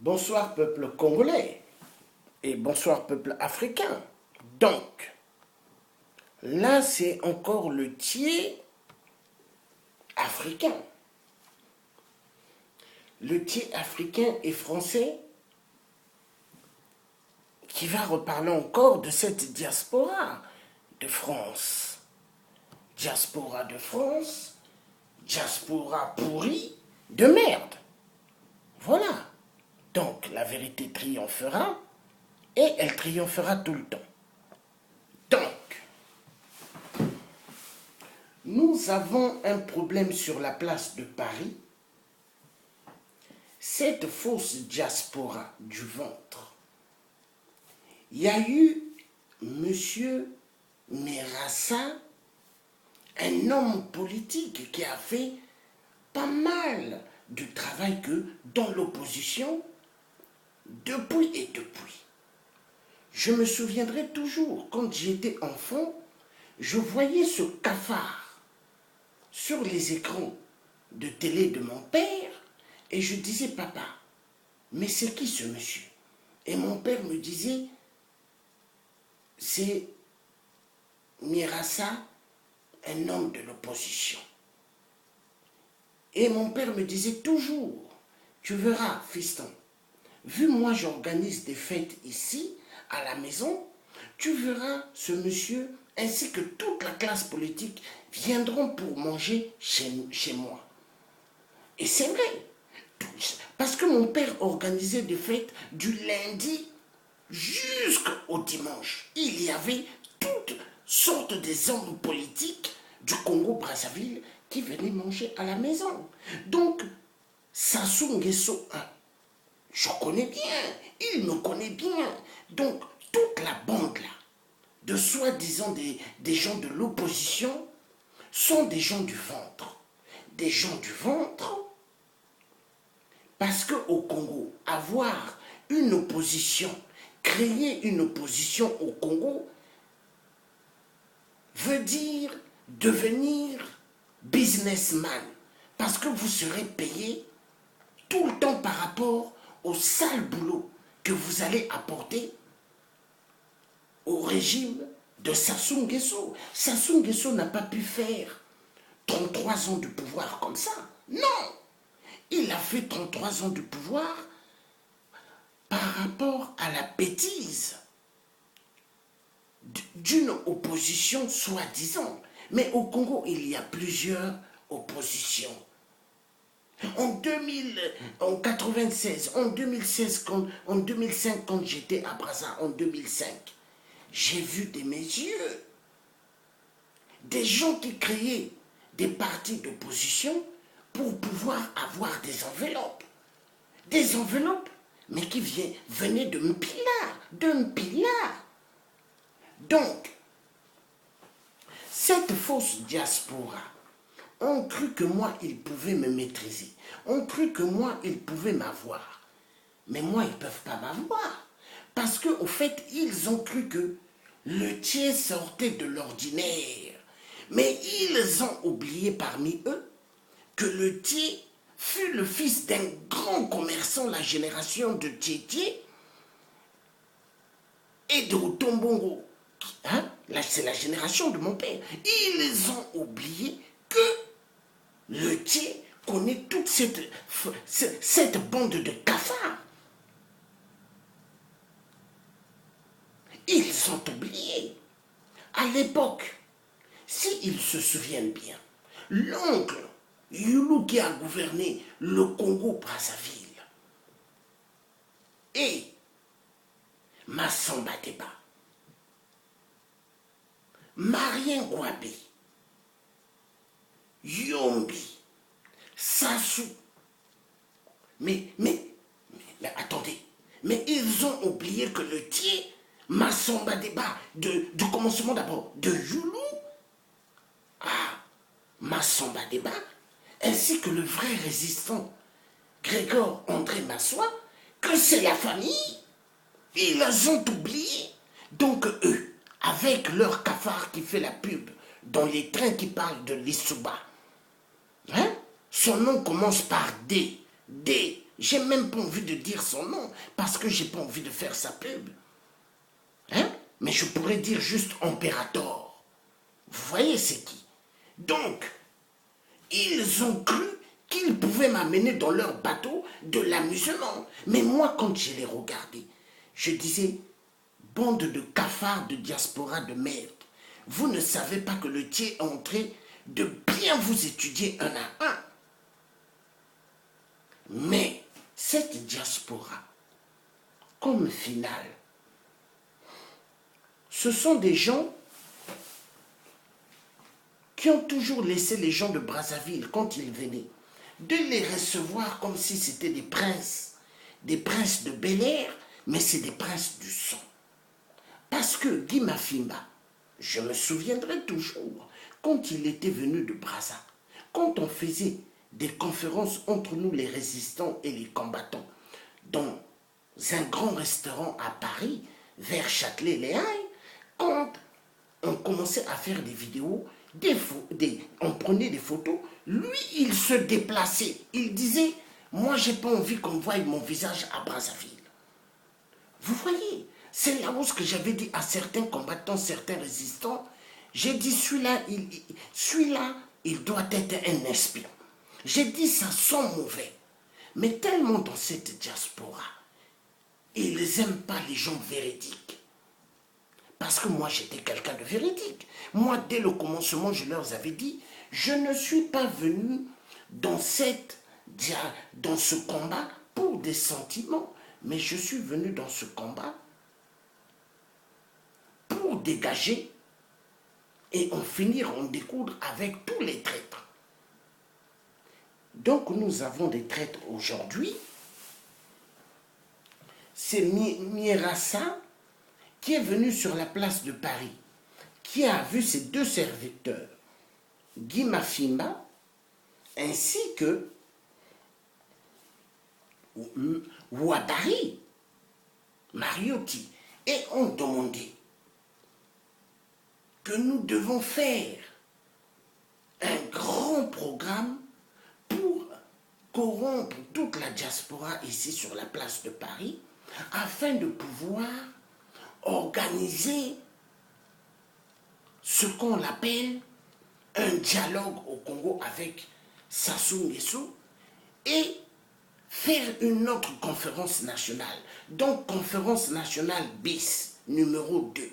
Bonsoir peuple congolais et bonsoir peuple africain. Donc, là c'est encore le tiers africain. Le tiers africain et français qui va reparler encore de cette diaspora de France. Diaspora de France, diaspora pourrie de merde. Voilà. Donc la vérité triomphera et elle triomphera tout le temps. Donc, nous avons un problème sur la place de Paris. Cette fausse diaspora du ventre. Il y a eu M. Merassa, un homme politique qui a fait pas mal de travail que dans l'opposition, depuis et depuis. Je me souviendrai toujours, quand j'étais enfant, je voyais ce cafard sur les écrans de télé de mon père et je disais, papa, mais c'est qui ce monsieur? Et mon père me disait, c'est Merassa, un homme de l'opposition. Et mon père me disait toujours, tu verras, fiston, vu moi j'organise des fêtes ici, à la maison, tu verras ce monsieur ainsi que toute la classe politique viendront pour manger chez moi. Et c'est vrai, parce que mon père organisait des fêtes du lundi jusqu'au dimanche. Il y avait toutes sortes des hommes politiques du Congo-Brazzaville qui venaient manger à la maison. Donc, Sassou Nguesso, je connais bien, il me connaît bien. Donc, toute la bande là, de soi-disant des gens de l'opposition, sont des gens du ventre. Des gens du ventre, parce qu'au Congo, avoir une opposition, créer une opposition au Congo, veut dire devenir businessman. Parce que vous serez payé tout le temps par rapport au sale boulot que vous allez apporter au régime de Sassou Nguesso. Sassou Nguesso n'a pas pu faire 33 ans de pouvoir comme ça. Non! Il a fait 33 ans de pouvoir par rapport à la bêtise d'une opposition soi-disant. Mais au Congo, il y a plusieurs oppositions. En 96, en 2016, en 2005, quand j'étais à Brazza, en 2005, j'ai vu de mes yeux des gens qui créaient des partis d'opposition pour pouvoir avoir des enveloppes. Des enveloppes, mais qui venaient de Mpila. Donc, cette fausse diaspora, ont cru que moi, ils pouvaient me maîtriser. Ont cru que moi, ils pouvaient m'avoir. Mais moi, ils ne peuvent pas m'avoir. Parce qu'au fait, ils ont cru que le tiers sortait de l'ordinaire. Mais ils ont oublié parmi eux que le tiers fut le fils d'un grand commerçant, la génération de Tietie et de Tombongo. Hein? C'est la génération de mon père. Ils ont oublié que le tiers connaît toute cette bande de cafards. Ils ont oublié. À l'époque, s'ils se souviennent bien, l'oncle Youlou qui a gouverné le Congo-Brazzaville et Massamba Deba, Marien Gouabi, Yombi, Sassou, mais attendez, mais ils ont oublié que le tiers Massamba Deba, du commencement d'abord, de Youlou à Massamba Deba, ainsi que le vrai résistant Grégor André Massoua, que c'est la famille. Ils ont oublié. Donc eux, avec leur cafard qui fait la pub dans les trains qui parlent de l'Issouba, hein? Son nom commence par D. J'ai même pas envie de dire son nom parce que j'ai pas envie de faire sa pub. Hein? Mais je pourrais dire juste Imperator. Vous voyez c'est qui? Donc, ils ont cru qu'ils pouvaient m'amener dans leur bateau de l'amusement. Mais moi, quand je les regardais, je disais, bande de cafards de diaspora de merde, vous ne savez pas que le Dieu est en train de bien vous étudier un à un. Mais cette diaspora, comme finale, ce sont des gens qui ont toujours laissé les gens de Brazzaville, quand ils venaient, de les recevoir comme si c'était des princes de Bel Air, mais c'est des princes du sang. Parce que Guy Mafimba, je me souviendrai toujours, quand il était venu de Brazza, quand on faisait des conférences entre nous les résistants et les combattants, dans un grand restaurant à Paris, vers Châtelet-Les-Halles, quand on commençait à faire des vidéos, on prenait des photos, lui, il se déplaçait. Il disait, moi, j'ai pas envie qu'on voie mon visage à Brazzaville. Vous voyez, c'est là où ce que j'avais dit à certains combattants, certains résistants, j'ai dit, celui-là, il doit être un espion. J'ai dit, ça sent mauvais. Mais tellement dans cette diaspora, ils n'aiment pas les gens véridiques. Parce que moi, j'étais quelqu'un de véridique. Moi, dès le commencement, je leur avais dit, je ne suis pas venu dans ce combat pour des sentiments, mais je suis venu dans ce combat pour dégager et en finir, en découdre avec tous les traîtres. Donc, nous avons des traîtres aujourd'hui. C'est Mirassa qui est venu sur la place de Paris, qui a vu ses deux serviteurs, Guy Mafimba, ainsi que Ouattari, Mariotti, et ont demandé que nous devons faire un grand programme pour corrompre toute la diaspora ici sur la place de Paris, afin de pouvoir organiser ce qu'on appelle un dialogue au Congo avec Sassou Nguesso et faire une autre conférence nationale. Donc, conférence nationale bis, numéro 2.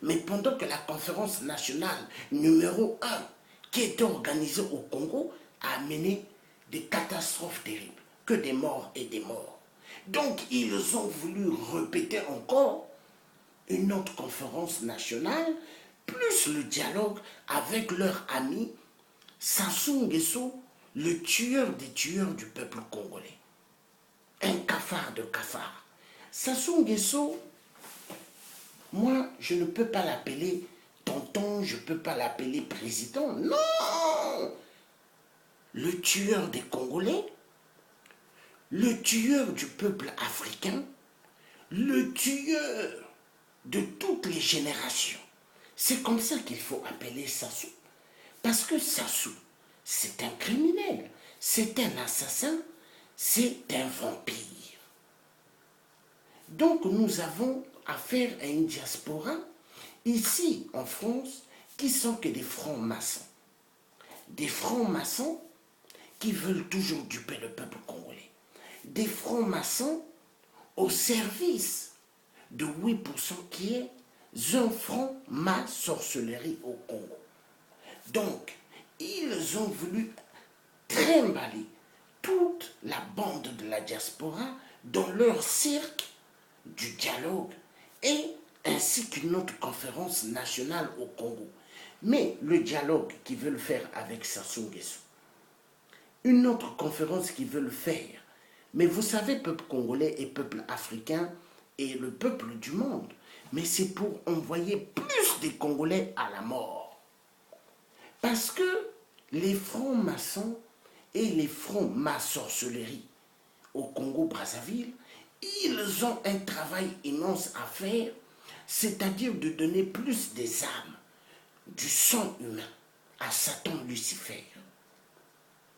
Mais pendant que la conférence nationale numéro 1, qui était organisée au Congo, a amené des catastrophes terribles, que des morts et des morts. Donc, ils ont voulu répéter encore une autre conférence nationale, plus le dialogue avec leur ami Sassou Nguesso, le tueur des tueurs du peuple congolais. Un cafard de cafards. Sassou Nguesso, moi, je ne peux pas l'appeler tonton, je ne peux pas l'appeler président. Non! Le tueur des Congolais, le tueur du peuple africain, le tueur de toutes les générations. C'est comme ça qu'il faut appeler Sassou. Parce que Sassou, c'est un criminel, c'est un assassin, c'est un vampire. Donc nous avons affaire à une diaspora, ici en France, qui sont que des francs-maçons. Des francs-maçons qui veulent toujours duper le peuple congolais. Des francs-maçons au service de 8% qui est un franc-maçonnerie au Congo. Donc, ils ont voulu trimballer toute la bande de la diaspora dans leur cirque du dialogue et ainsi qu'une autre conférence nationale au Congo. Mais le dialogue qu'ils veulent faire avec Sassou Nguesso, une autre conférence qu'ils veulent faire, mais vous savez, peuple congolais et peuple africain et le peuple du monde, mais c'est pour envoyer plus de Congolais à la mort. Parce que les francs-maçons et les francs-maçonneries au Congo-Brazzaville, ils ont un travail immense à faire, c'est-à-dire de donner plus des âmes, du sang humain à Satan Lucifer.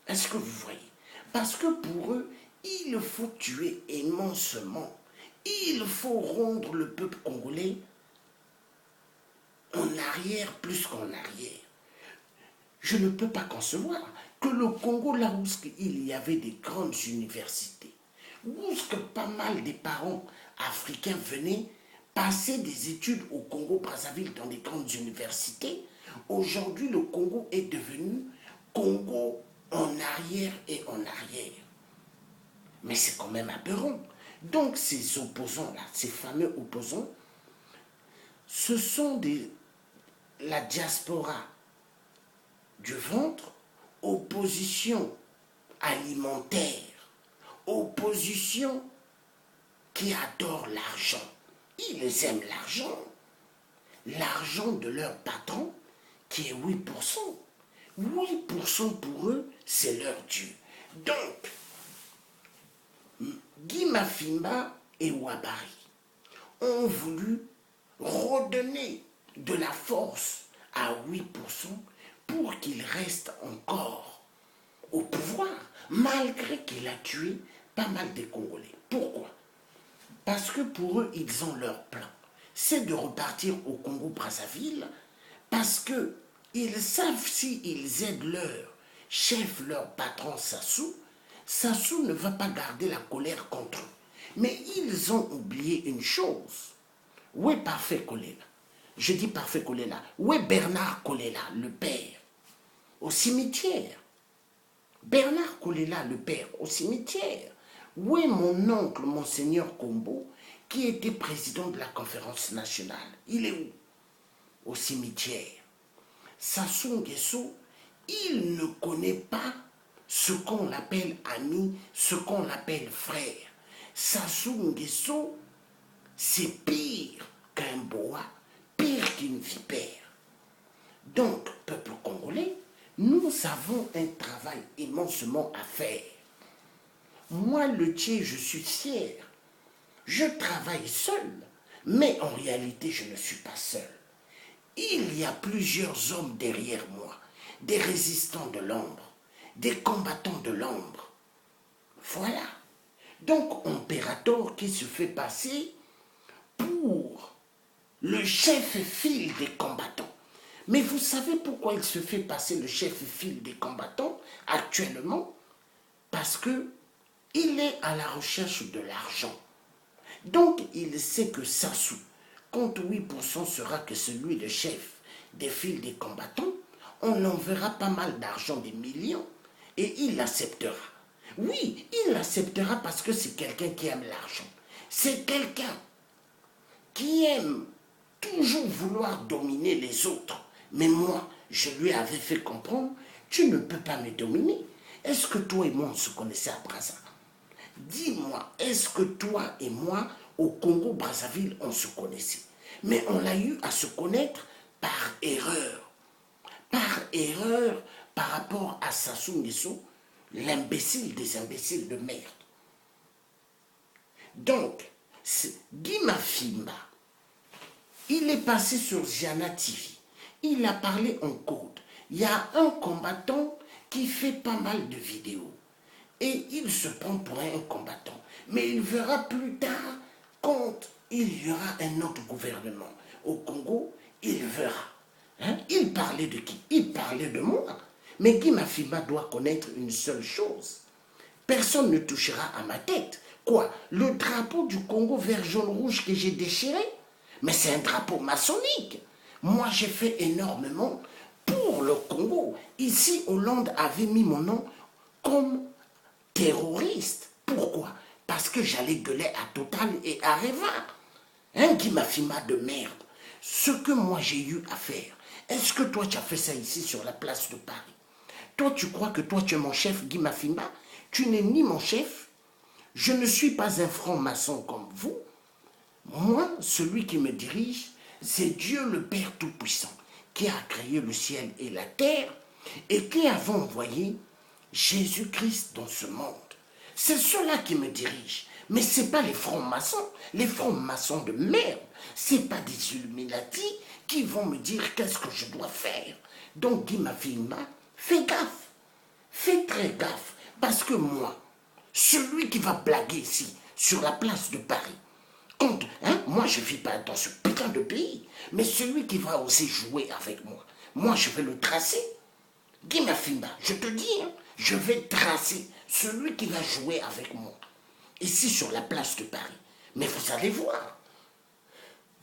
Est-ce que vous voyez? Parce que pour eux, il faut tuer immensément. Il faut rendre le peuple congolais en arrière plus qu'en arrière. Je ne peux pas concevoir que le Congo, là où il y avait des grandes universités, où pas mal de parents africains venaient passer des études au Congo-Brazzaville dans des grandes universités, aujourd'hui le Congo est devenu Congo en arrière et en arrière. Mais c'est quand même aberrant. Donc ces opposants-là, ces fameux opposants, ce sont la diaspora du ventre, opposition alimentaire, opposition qui adore l'argent. Ils aiment l'argent de leur patron qui est 8%. 8% pour eux, c'est leur Dieu. Donc, Guy Mafimba et Ouabari ont voulu redonner de la force à 8% pour qu'il reste encore au pouvoir, malgré qu'il a tué pas mal de Congolais. Pourquoi? Parce que pour eux, ils ont leur plan. C'est de repartir au Congo-Brazzaville, parce qu'ils savent s'ils aident leur chef, leur patron Sassou, Sassou ne va pas garder la colère contre eux. Mais ils ont oublié une chose. Où est Parfait Kolela? Je dis Parfait Kolela. Où est Bernard Kolela, le père? Au cimetière. Bernard Kolela, le père, au cimetière. Où est mon oncle, Monseigneur Kombo, qui était président de la conférence nationale? Il est où? Au cimetière. Sassou Nguesso, il ne connaît pas ce qu'on appelle ami, ce qu'on appelle frère. Sassou Nguesso, c'est pire qu'un boa, pire qu'une vipère. Donc, peuple congolais, nous avons un travail immensement à faire. Moi, le Tché, je suis fier. Je travaille seul, mais en réalité, je ne suis pas seul. Il y a plusieurs hommes derrière moi, des résistants de l'ombre, des combattants de l'ombre. Voilà. Donc, Impérator qui se fait passer pour le chef-file des combattants. Mais vous savez pourquoi il se fait passer le chef-file des combattants actuellement? Parce que il est à la recherche de l'argent. Donc, il sait que Sassou, compte 8% sera que celui de chef des files des combattants, on enverra pas mal d'argent, des millions, et il acceptera. Oui, il acceptera parce que c'est quelqu'un qui aime l'argent. C'est quelqu'un qui aime toujours vouloir dominer les autres. Mais moi, je lui avais fait comprendre, tu ne peux pas me dominer. Est-ce que toi et moi, on se connaissait à Brazza? Dis-moi, est-ce que toi et moi, au Congo-Brazzaville, on se connaissait? Mais on a eu à se connaître par erreur. Par erreur par rapport à Sassou Nguesso, l'imbécile des imbéciles de merde. Donc, Guy Mafimba, il est passé sur Ziana TV. Il a parlé en code. Il y a un combattant qui fait pas mal de vidéos. Et il se prend pour un combattant. Mais il verra plus tard, quand il y aura un autre gouvernement au Congo, il verra. Hein? Il parlait de qui? Il parlait de moi. Mais Guy Mafimba doit connaître une seule chose. Personne ne touchera à ma tête. Quoi? Le drapeau du Congo vert, jaune, rouge que j'ai déchiré? Mais c'est un drapeau maçonnique. Moi, j'ai fait énormément pour le Congo. Ici, Hollande avait mis mon nom comme terroriste. Pourquoi? Parce que j'allais gueuler à Total et à Reva. Un Guy Mafimba de merde. Ce que moi j'ai eu à faire, est-ce que toi tu as fait ça ici sur la place de Paris? Toi tu crois que toi tu es mon chef, Guy Mafimba? Tu n'es ni mon chef. Je ne suis pas un franc-maçon comme vous. Moi, celui qui me dirige, c'est Dieu le Père Tout-Puissant, qui a créé le ciel et la terre et qui a envoyé Jésus-Christ dans ce monde. C'est cela qui me dirige. Mais ce n'est pas les francs-maçons. Les francs-maçons de merde, ce n'est pas des Illuminati qui vont me dire qu'est-ce que je dois faire. Donc, Guy Mafimba, fais gaffe. Fais très gaffe. Parce que moi, celui qui va blaguer ici, sur la place de Paris. Quand, moi je ne vis pas dans ce putain de pays, mais celui qui va oser jouer avec moi je vais le tracer. Guy Mafinda, je te dis, je vais tracer celui qui va jouer avec moi, ici sur la place de Paris. Mais vous allez voir.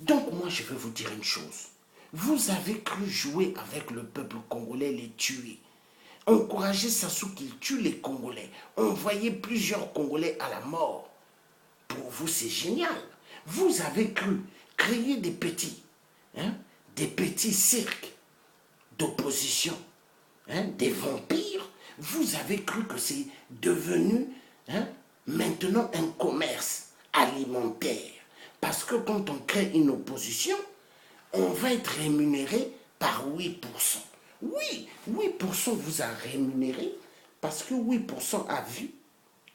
Donc moi je vais vous dire une chose. Vous avez cru jouer avec le peuple congolais, les tuer. Encourager Sassou qu'il tue les Congolais. Envoyer plusieurs Congolais à la mort. Pour vous, c'est génial. Vous avez cru créer des petits cirques d'opposition, des vampires. Vous avez cru que c'est devenu maintenant un commerce alimentaire. Parce que quand on crée une opposition, on va être rémunéré par 8%. Oui, 8% vous a rémunéré parce que 8% a vu.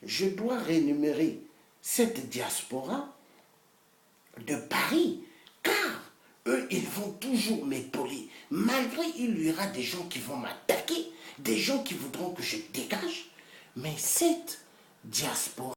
Je dois rémunérer cette diaspora de Paris, car eux, ils vont toujours m'épauler. Malgré, il y aura des gens qui vont m'attaquer, des gens qui voudront que je dégage, mais cette diaspora